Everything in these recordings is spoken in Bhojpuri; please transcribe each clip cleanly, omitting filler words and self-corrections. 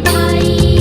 भाई।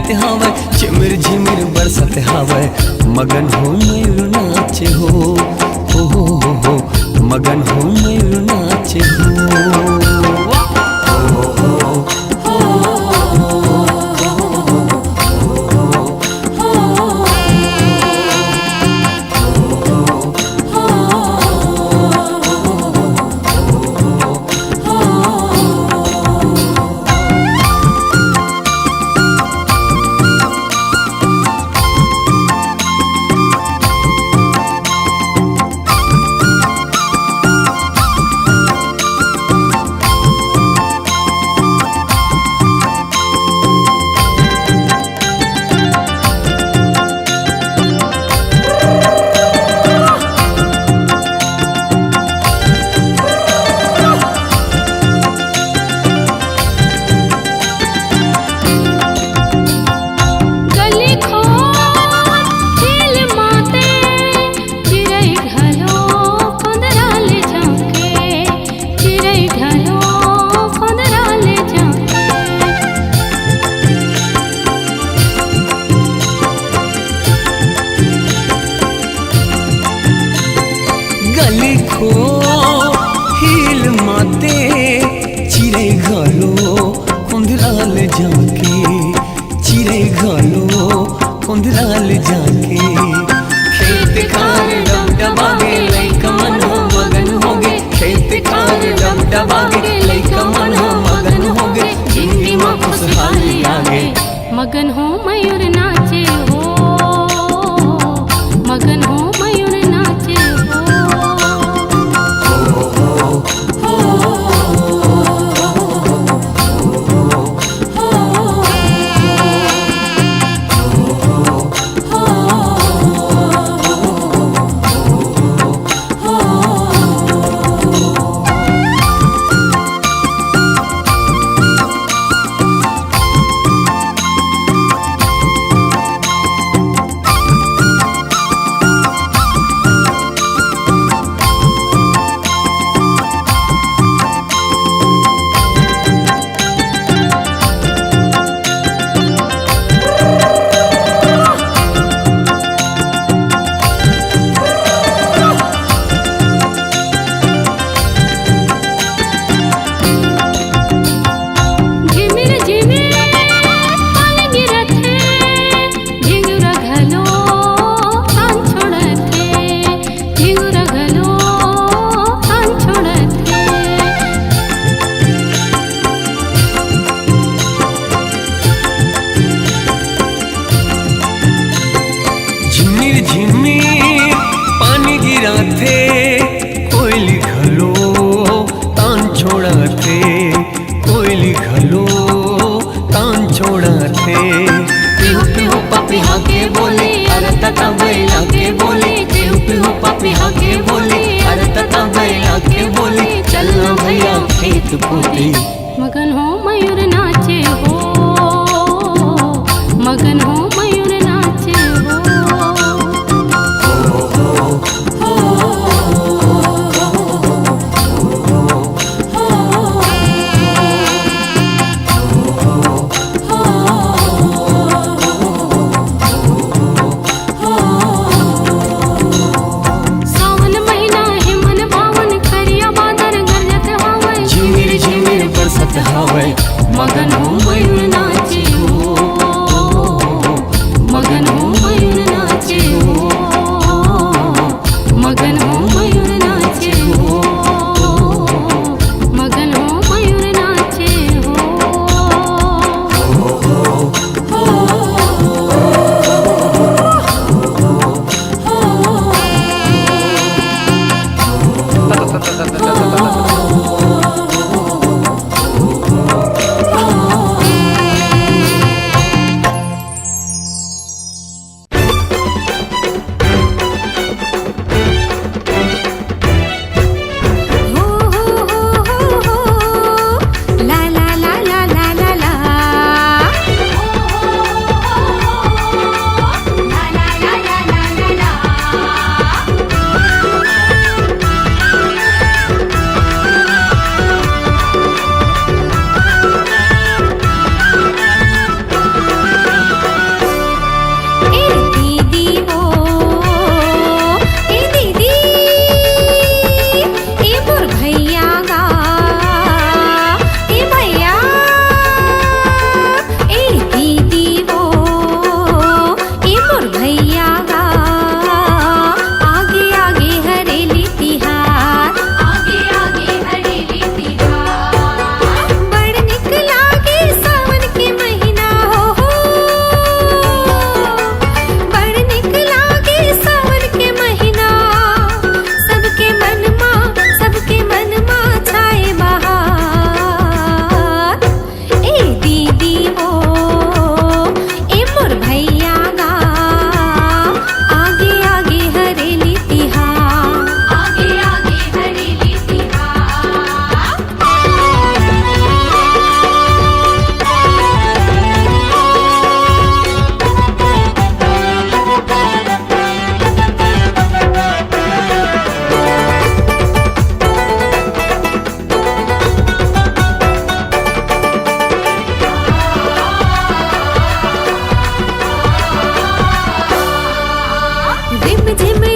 खेत हवे चिमिर झिमिर बरसत हवे मगन हो मयूर नाचे हो मगन हो मयूर नाचे हो। गली खो हिल माते चिरे घलो कुंदराल जाके चिरे घलो कुंदराल जाके खेत खार डबडबागे लइका मन हो मगन होगे खेत खार डबडबागे लइका मन हो मगन होगे जिंदगी में खुशहाली आगे मगन हो मयूर नाचे हो मगन हो मयूर नाचे हो। हो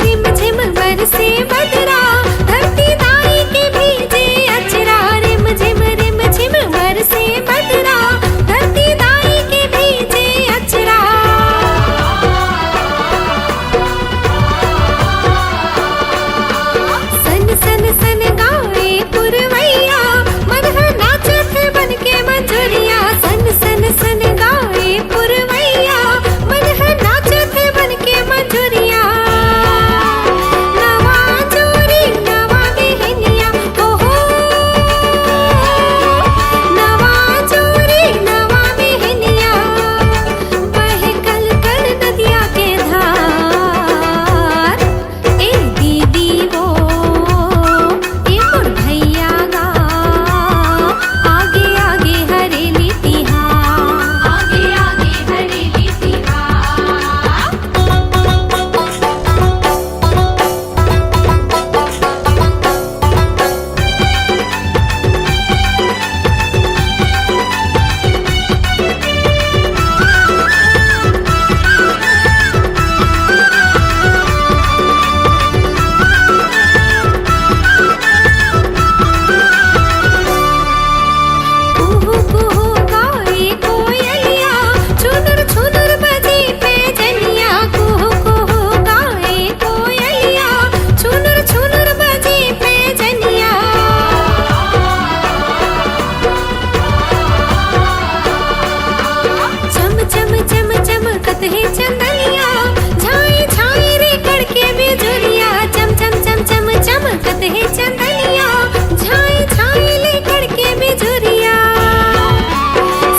रिम झिम बरसे बदरा धरती दाई के भीजे अचरा रिम झिम बरसे बदरा धरती दाई के भीजे अचरा सन सन सन गाए पुरवैया मदह नाचत बन के मंजरिया सन सन सन गाए पुरवैया मदह नाचत बन के मंजरिया नवा जोरी नवा बेहनिया ओहो नवा जोरी नवा बेहनिया बहे कल कल नदिया के धार ए दीदी वो ए मोर भैया गा आगे आगे हरेली तिहार आगे आगे हरेली तिहार कुहू कुहू गाए कोयलिया छुनुर छुनुर बजे पैजनिया कुहू कुहू गाए कोयलिया छुनुर छुनुर बजे पैजनिया चम चम चम चमकत है चंदनिया छाई छाई रे कड़के बिजुलिया चम चम चम चम चमकत है चंदनिया छाई छाई ले कड़के बिजुलिया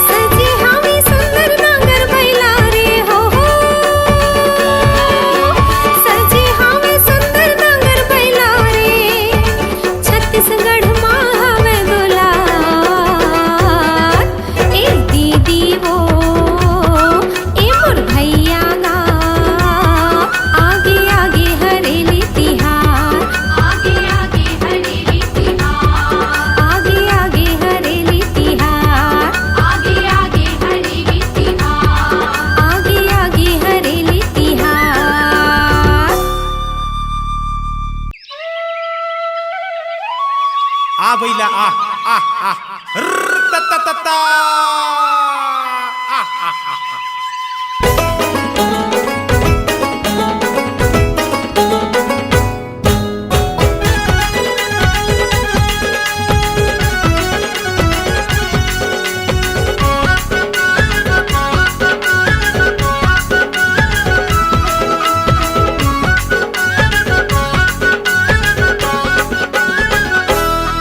सजे हमें सुंदर नांगर बैला रे हो सजे हमें सुंदर नांगर बैला रे छत्तीसगढ़ माँ हमें दुलार ए दीदी वो ए मोर भैया गा आगे आगे हरेली तिहार आगे आगे हरेली तिहार आगे आगे हरेली तिहार आगे आगे हरेली तिहार आगे आगे हरेली तिहार आ बैला आ आ आ रर, त त त त आ आ आ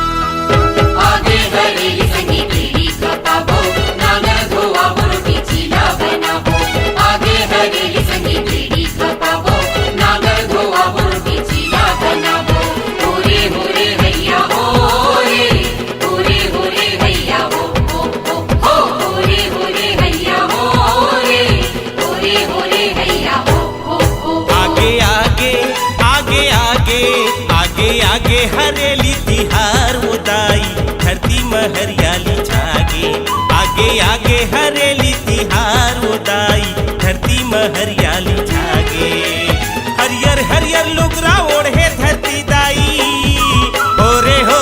आगे हरेली संगी पीढ़ी का पाबो नांगर धोआ बुरकी चीला बनाबो आगे हरेली संगी पीढ़ी का पाबो नांगर धोआ बुरकी चीला बनाबो होरे होरे हैया होरे होरे हैया हो होरे होरे हैया होरे होरे हैया हो आगे आगे आगे आगे आगे आगे हरेली तिहार वो दाई धरती में हरियाली छागे आगे आगे हरेली तिहार वो दाई धरती में हरियाली छागे हरियर हरियर लुगरा ओढ़े धरती दाई ओरे हो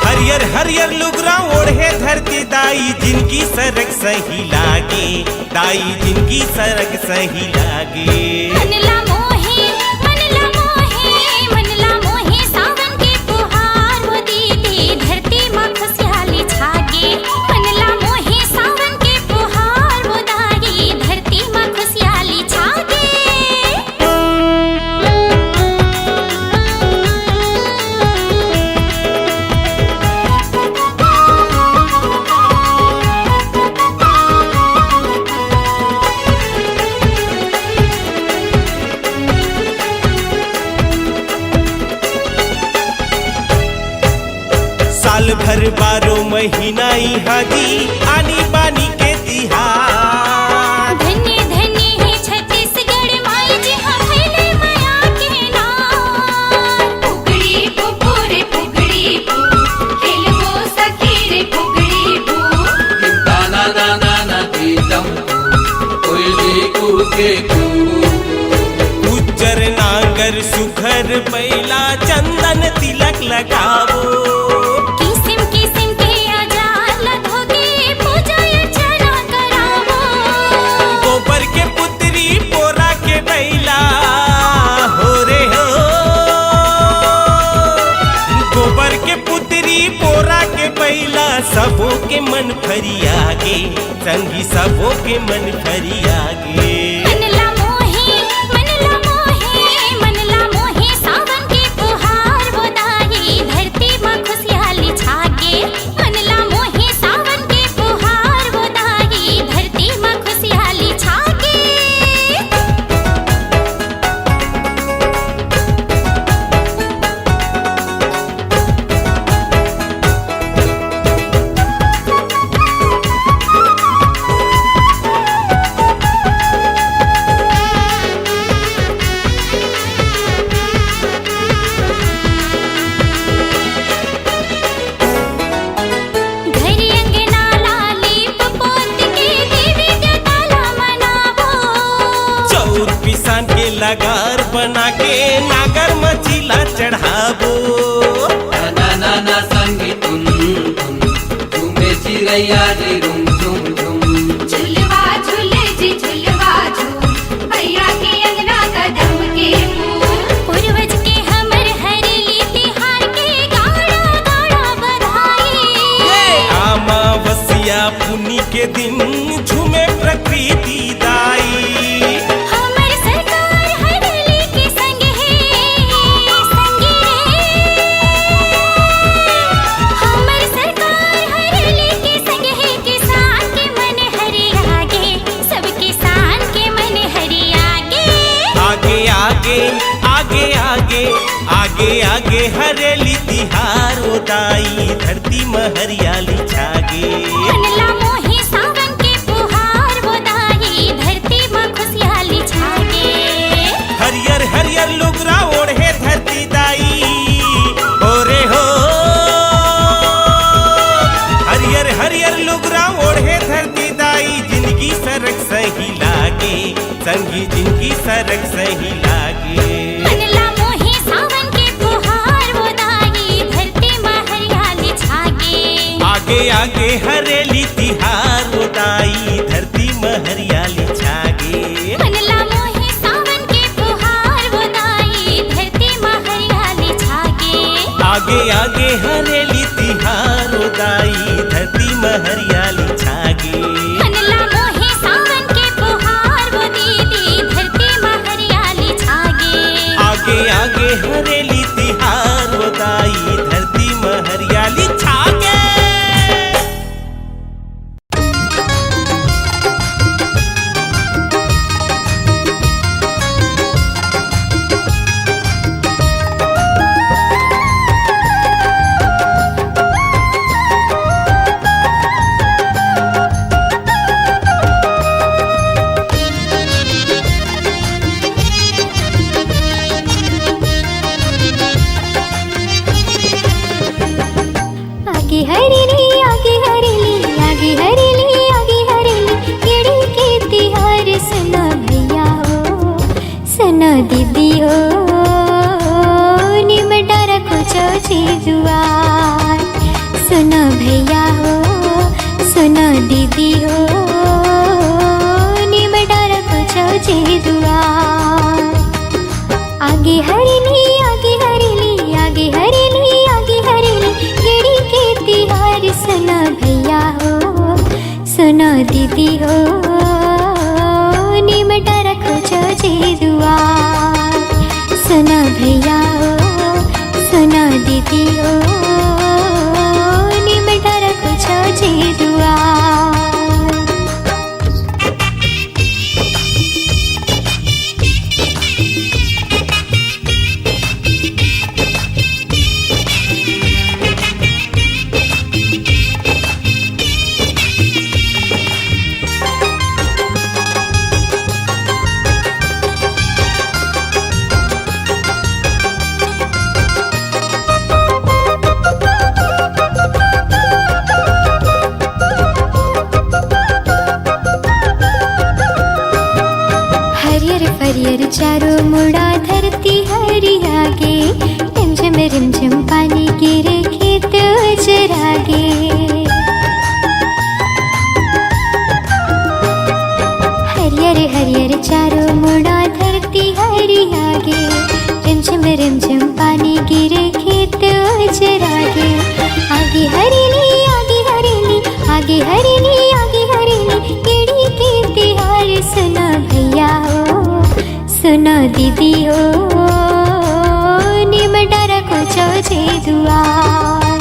हरियर हरियर लुगरा ओढ़े धरती दाई जिनकी सरक सही लागे दाई जिनकी सरक सही लागे मनला मोहे सावन के पुहार वो दीदी धरती माँ खुशहाली छागे मनला मोहे सावन के पुहार वो दाई धरती माँ खुशहाली छागे साल भर 12 महीना हादी आनी बानी के तिहार धन्य धन्य है छत्तीसगढ़ माई जी हम भैले माया के नाम फुगड़ी फुफुरे फुगड़ी फु खेलबो सखी रे फुगड़ी फु दाना दाना ना दीदम कोयली कूके कू नागर सुखर बैला चंदन तिलक लगावो किसिम किसिम के अजार लधो के पूजा अर्चना करावो गोबर के पुत्री पोरा के बैला हो रे हो गोबर के पुत्री पोरा के बैला सबो के मन फरियागे संगी सबो के मन फरियागे मनला मोहे मनला मोहे मनला मोहे सावन के फुहार बोदाई धरती मां खुशहाली छागे मनला मोहे सावन के फुहार बोदाई धरती मां खुशहाली छागे घरी अंगना लीप पोत के देवी देवता मनावो चौर पिसान के लगार बना के नागर मचिला चढ़ावो ना ना ना संगी तुम झूमे चिड़ैया रे रुम झुम झुम झुलवा झूले जी झुलवा झूल भैया के अंगना कदम के फूल पूर्वज के हमर हरेली तिहार के गाड़ा गाड़ा बधाई अमावस्या पुन्नी के दिन झूमे प्रकृति दाई हमर सरकार हरेली के संग है संगी रे हमर सरकार हरेली के संग है किसान के मन हरियागे सब किसान के मन हरियागे आगे आगे आगे आगे आगे आगे हरेली तिहार उदाई धरती में हरियाली छागे मनला मोहे सावन के फुहार बोदाई धरती मां खुशहाली छागे हरियर हरियर लुगरा ओढ़े धरती दाई हो रे हो हरियर हरियर लुगरा ओढ़े धरती दाई जिंदगी सरक सही लागे संगी जिंदगी सरक सही लागे मनला मोहे सावन के फुहार बोदाई धरती मां हरियाली छागे आगे आगे हरेली तिहार उदाई धरती में हरियाली छागे मनला मोहे सावन के फुहार बोदाई धरती मां हरियाली छागे आगे आगे हरेली तिहार उदाई धरती में हरियाली छागे मनला मोहे सावन के फुहार बोदीदी धरती मां हरियाली छागे आगे आगे हरेली तिहार उदाई धरती में हरियाली छागे आगे हरेली आगे हरेली आगे हरेली आगे हरेली केड़ी के तिहार सुना भैया हो सुना दीदी हो निमटा रखो चौची दुआर सुना भैया हो सुना दीदी हो निमटा रखो चौची दुआर आगे हरेली आगे हरेली आगे हरेली आगे हरेली केड़ी के तिहार सुना भैया हो सुना दीदी हो निमटा रखो चौची दुआर सुना भैया हो सुना दीदी हो निमटा रखो चौची दुआर हरियर चारों मुड़ा धरती सुनो दीदी हो निम डर को छे दुआर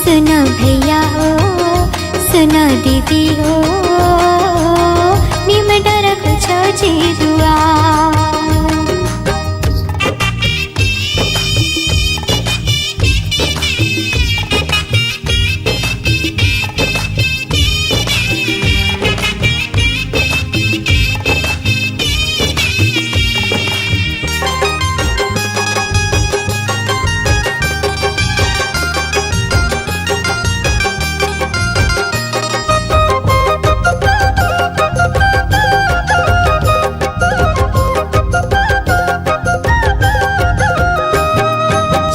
सुनो भैया हो सुनो दीदी हो निम डर को छे दुआर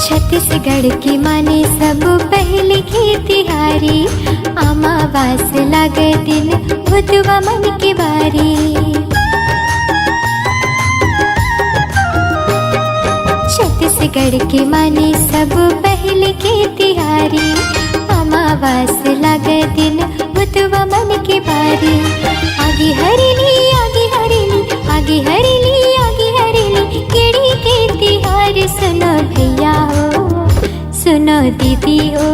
छत्तीसगढ़ की माने सब पहले खेतिहारी अमावास लागे दिन भुतवा मन के बारी छत्तीसगढ़ के माने सब पहले खेतिहारी अमावास लागे दिन भुतवा मन के बारी आगे हरेली आगे हरेली आगे हरेली आगे हरेली केड़ी के तिहार सुनो भैया हो सुनो दीदी हो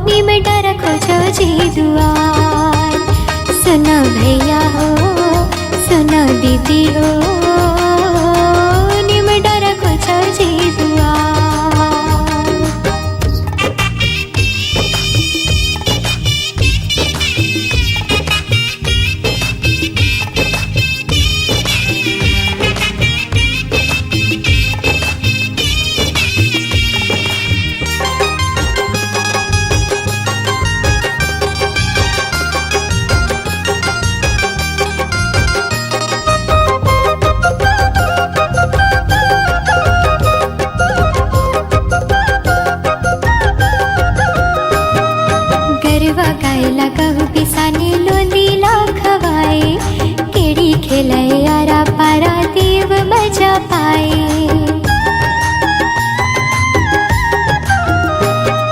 निम डर खोजो जी दुआर सुनो भैया हो सुनो दीदी हो निम डर खोजो जी दुआर कहू पिसाने लोंदीला खवाए केड़ी खेलाए आरा पारा देव मजा पाए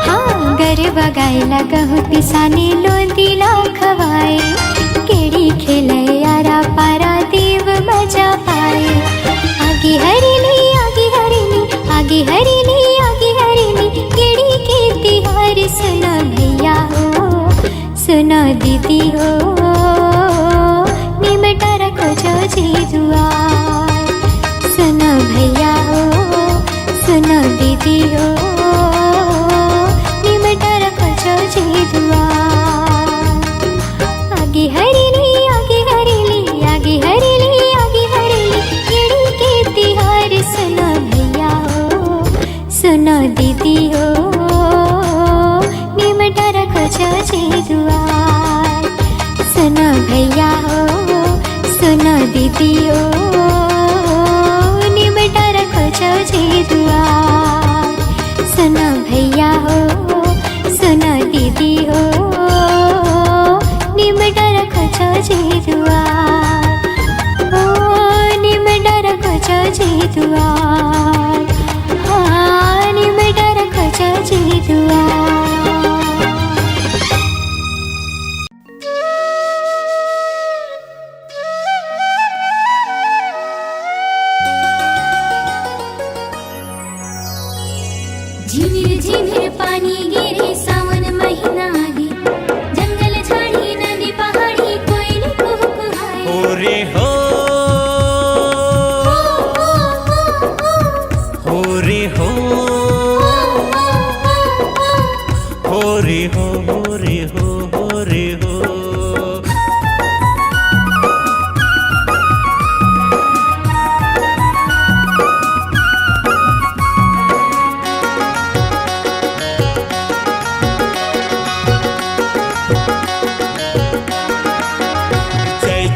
हाँ गरबा गायला कहू पिसाने लोंदीला खवाए केड़ी खेलाए आरा पारा देव मजा पाए आगे हरेली आगे हरेली आगे हरेली आगे हरेली केड़ी के तिहार सुनो भैया हो सुनो दीदी हो निम डर खोजो जी दुआर सुनो भैया हो सुनो दीदी हो निम डर खोजो जी दुआर आगे हरेली आगे हरेली आगे हरेली आगे हरेली केड़ी के तिहार सुनो भैया हो सुनो दीदी हो निम डर खोजो जी दुआर सुनो भैया हो सुनो दीदी हो निम डर खोजो जी दुआर सुनो भैया हो सुनो दीदी हो निम डर खोजो जी दुआर ओ निम डर खोजो जी दुआर हाँ निम डर खोजो जी दुआर झिमिर झिमिर पानी गिरे सावन महीना आगे जंगल झाड़ी नदी पहाड़ी कोयली कुहू कुहाए हो रे हो हो रे हो हो रे हो हो रे हो हो रे हो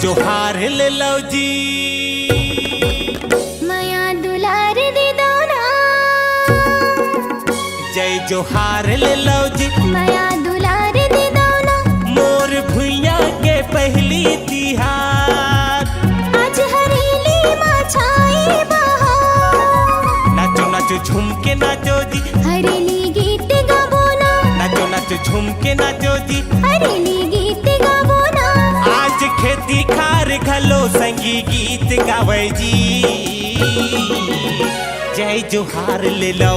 जोहार ले लो जी माया दुलार दे दो ना जय जोहार ले लो जी माया दुलार दे दो ना मोर भुइया के पहली तिहार आज हरेली माँ छाए बहार नाचो नाचो झूम के नाचो जी हरेली गीत गावो ना नाचो नाचो झूम के नाचो जी हरेली गीत गावो ना आज खेती खार घलो संगी गीत गावे जी जय जोहार ले लो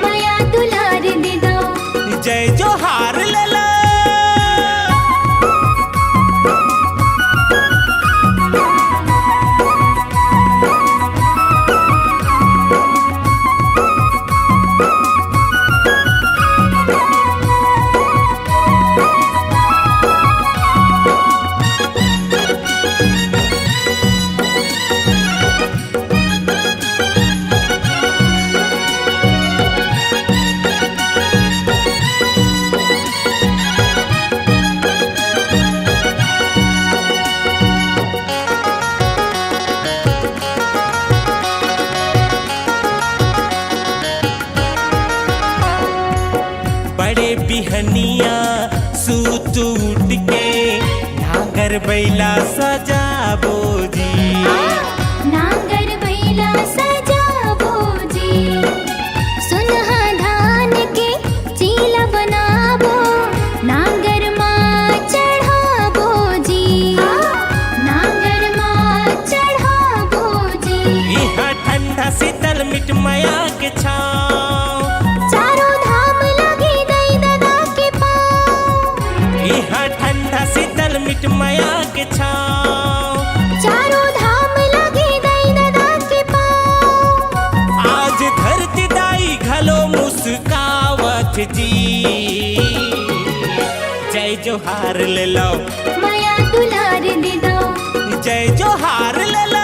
माया दुलार दे दो जय जोहार ले लो बड़े बिहनिया सूत उठ के नागर बैला सजाबो जी नांगर बैला सजाबो जी सुनहा धान के चीला बनाबो नांगर माँ चढ़ाबो जी नांगर माँ चढ़ाबो जी यहाँ ठंडा शीतल मिट माया के छाँव चारों धाम लगे दई दादा के पाँव यहाँ ठंडा शीतल मिट माया के छाँव चारों धाम लगे दई दादा के पाँव आज धरती दाई घलो मुस्कावत जी जय जोहार ले लो माया दुलार दे दो जय जोहार ले लो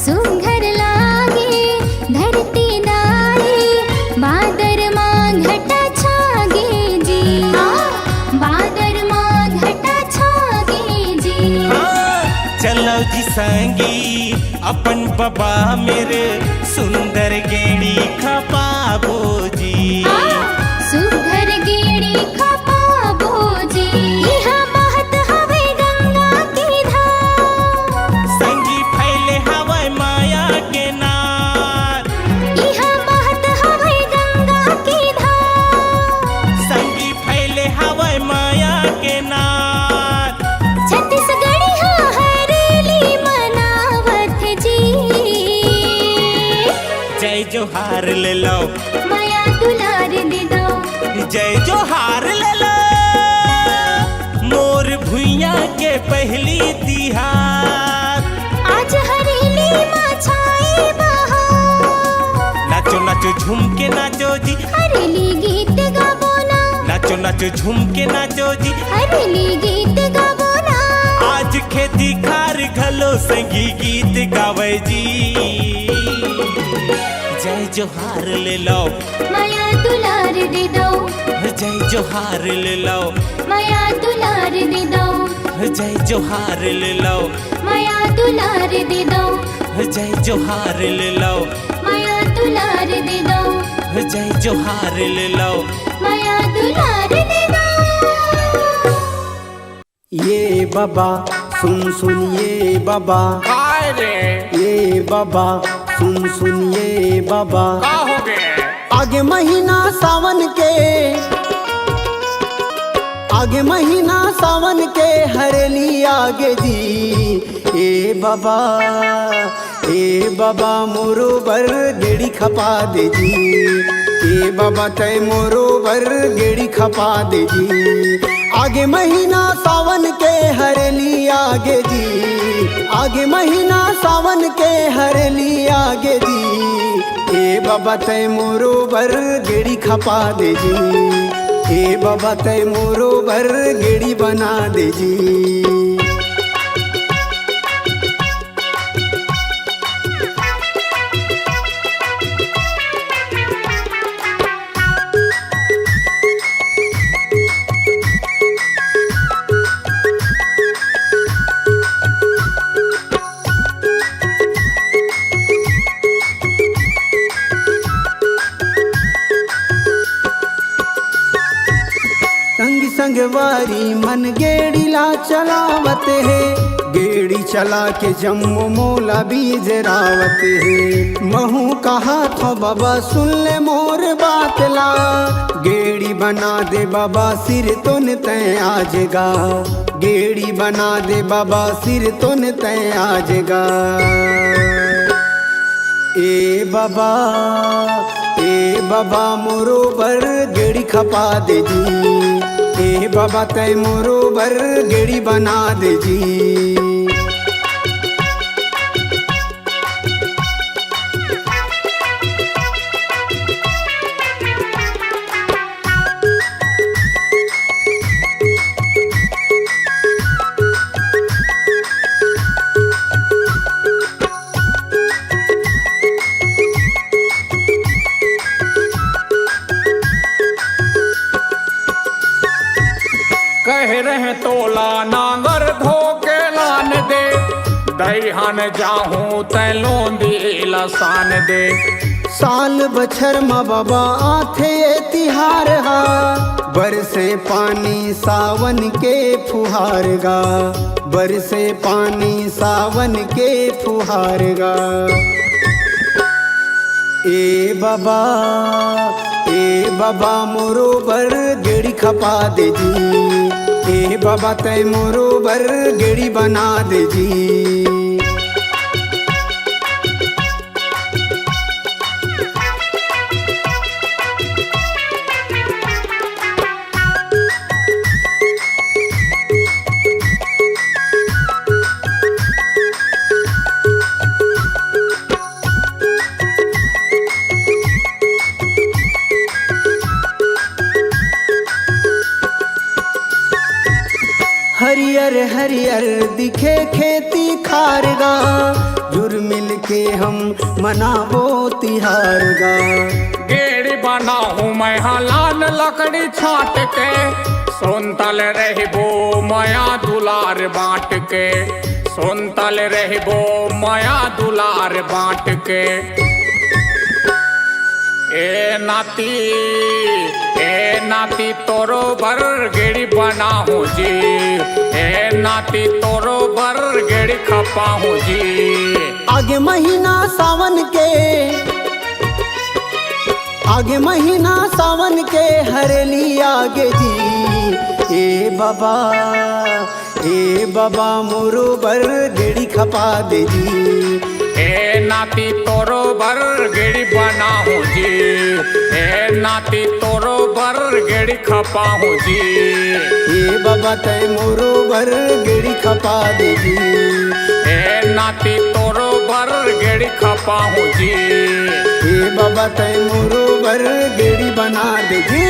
सुंघर लागे धरती दाई बादर माँ घटा छागे जी बादर माँ घटा छागे जी चलो जी संगी अपन बाबा मेरे सुंदर गेड़ी खपाबो जी सुघर गेड़ी खपाबो जी इहा महत हवे गंगा की धार संगी फैले हवाई माया के नार इहा महत हवे गंगा की धार संगी फैले हवाई माया के नार छत्तीसगढ़ी हरेली मनावत जी जय जोहार ले लो माया दुलार दे दो जय जोहार ले लो मोर भुइया के पहली तिहार आज हरेली माँ छाए बहार नाचो नाचो झूम के नाचो जी हरेली गीत गाबो ना नाचो नाचो झूम के नाचो जी हरेली गीत गाबो ना आज खेती खार घलो संगी गीत गावे जी जय जोहार ले लो माया दुलार दे दो जय जोहार ले लो माया दुलार दे दो जय जोहार ले लो माया दुलार दे दो जय जोहार ले लो माया दुलार दे दो जय जोहार ले लो माया दुलार दे दो ये बाबा सुन ये बाबा ये बाबा सुन ये बाबा आगे महीना सावन के आगे महीना सावन के हरेली आगे जी ए बाबा मोरो बर गेड़ी खपा दे जी ए बाबा तय मोरो बर गेड़ी खपा दे जी आगे महीना सावन के हरेली आगे जी आगे महीना सावन के हरेली आगे जी ए बाबा तय मोरो बर गेड़ी खपा दे जी ए बाबा तय मोरो बर गेड़ी बना दे जी संगवारी मन गेड़ीला चलावत है, गेड़ी चला के जम्मू मोला बीज रावत है। महू कहा तो बाबा सुन ले मोर बातला, गेड़ी बना दे बाबा सिर तुन तय आजगा, गेड़ी बना दे बाबा सिर तुन तय आजगा। ए बाबा मोरो बर गेड़ी खपा दे जी, ए बाबा तय मोरो बर गेड़ी बना दे जी। कह रहे तोला नांगर धोके लान दे, दईहन जाहूं तै लोंदी लसान दे। साल बछर म बाबा आथे तिहार हा, बरसे पानी सावन के फुहार गा, बरसे पानी सावन के फुहार गा। ए बाबा मोरो बर गेड़ी खपा दे जी, ए बाबा तय मोरो बर गेड़ी बना दे जी। हरियर हरियर दिखे खेती खारगा, जुर मिल के हम मनाबो तिहार गा। गेड़ी बनाहूं मैं हलान लकड़ी छाट के, सोनतल रहबो माया दुलार बांट के, सोनतल रहबो माया दुलार बांट के। ए नाती तोरो बर गेड़ी बनाहूं जी, ए नाती तोरो बर गेड़ी खपाहूं जी। आगे महीना सावन के हरेली आगे जी। ए बाबा मोरो बर गेड़ी खपा दे जी, ए नाती तोरो बर गेड़ी बनाहूं जी, ए नाती तोरो बर गेड़ी खपाहूं जी। ए बाबा तय मोरो बर गेड़ी खपा दे जी, ए नाती तोरो बर गेड़ी खपाहूं जी। ए बाबा तय मोरो बर गेड़ी बना दे जी।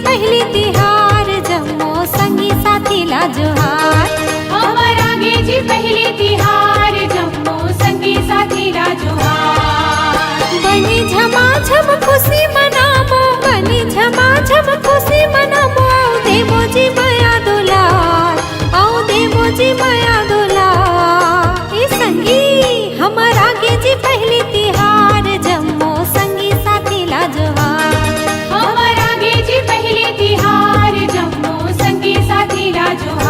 पहली तिहार जम्मो संगी साथी ला जोहार हमर आगे जी पहली तिहार जम्मो संगी साथी ला जोहार बनी झमाझम खुशी मनामो बनी झमाझम खुशी मनामो आओ देवो जी माया दुलार आओ देवो जी माया दुलार ए संगी हमर आगे जी पहली तिहार जम्मो संगी साथी ला जोहार हमर आगे जी पहली तिहार जम्मो संगी साथी ला जोहार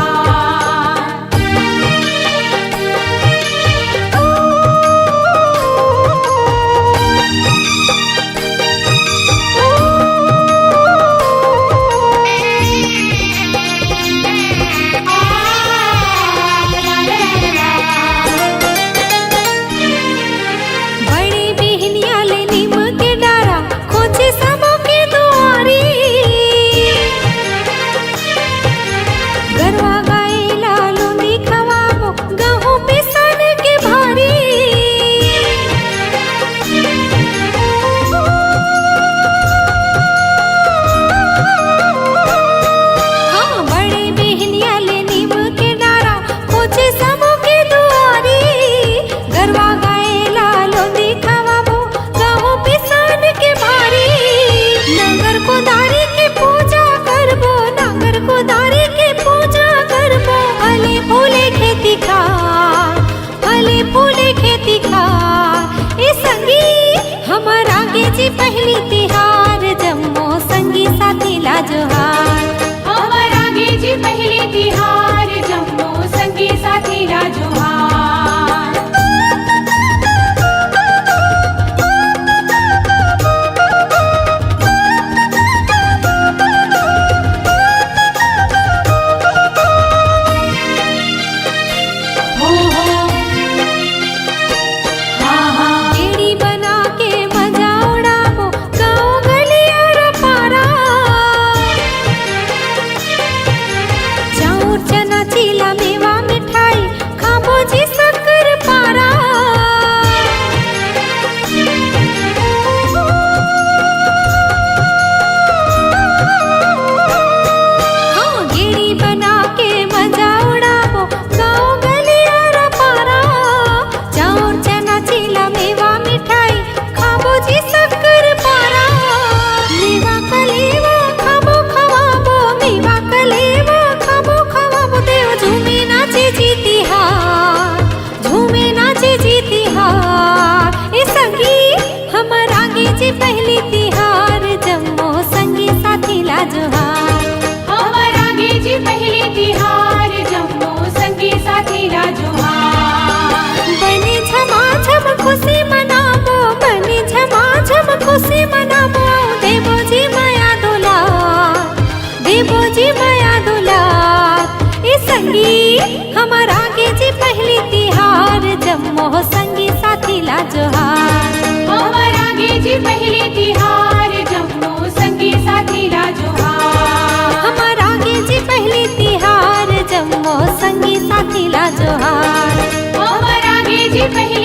बड़ी बिहनिया ले नीम के डारा खोजे सबों के दुआरी गरवा गाए लालू दिखवाबो गहूं पिसन के भारी हाँ बड़े बिहनिया ले नीम के डारा खोजे सबों के दुआरी गरवा गाए लालो दिखवाबो गहूं पिसान के भारी नांगर कोदारी के पूजा करबो नांगर कोदारी के पूजा करबो फले फूले खेती खा फले फूले खेती खा ए संगी हमर आगे जी पहली तिहार जम्मो संगी साथी ला जोहार हमर आगे जी पहली तिहार जम्मो संगी साथी ला जोहार हो हाँ हाँ एड़ी बना के मजा उड़ाबो गाँव गली और पारा चाउर चना चीला मेवा मिठाई खाबो जी शक्कर पारा हाँ गेड़ी बना के मजा उड़ाबो गाँव गली और पारा चाउर चना चीला मेवा मिठाई खाबो जी शक्कर पारा मेवा कलेवा खाबो खवाबो मेवा कलेवा खाबो खवाबो देव झूमे नाचे जीती हार झूमे नाचे जीती हार ए संगी हमर आगे जी पहली तिहार जम्मो संगी साथी ला जोहार हमर आगे जी पहली तिहार जम्मो संगी साथी ला जोहार बने झमाझम खुशी मनाबो बने झमाझम खुशी मनाबो आओ देवो जी माया दुलार देवो जी माया दुलार ए संगी हमर आगे जी पहली तिहार जम्मो संगी साथी ला जोहार हमर आगे जी पहली तिहार जम्मो संगी साथी ला जोहार हमर आगे जी पहली तिहार जम्मो संगी साथी ला जोहार हमर आगे जी पहली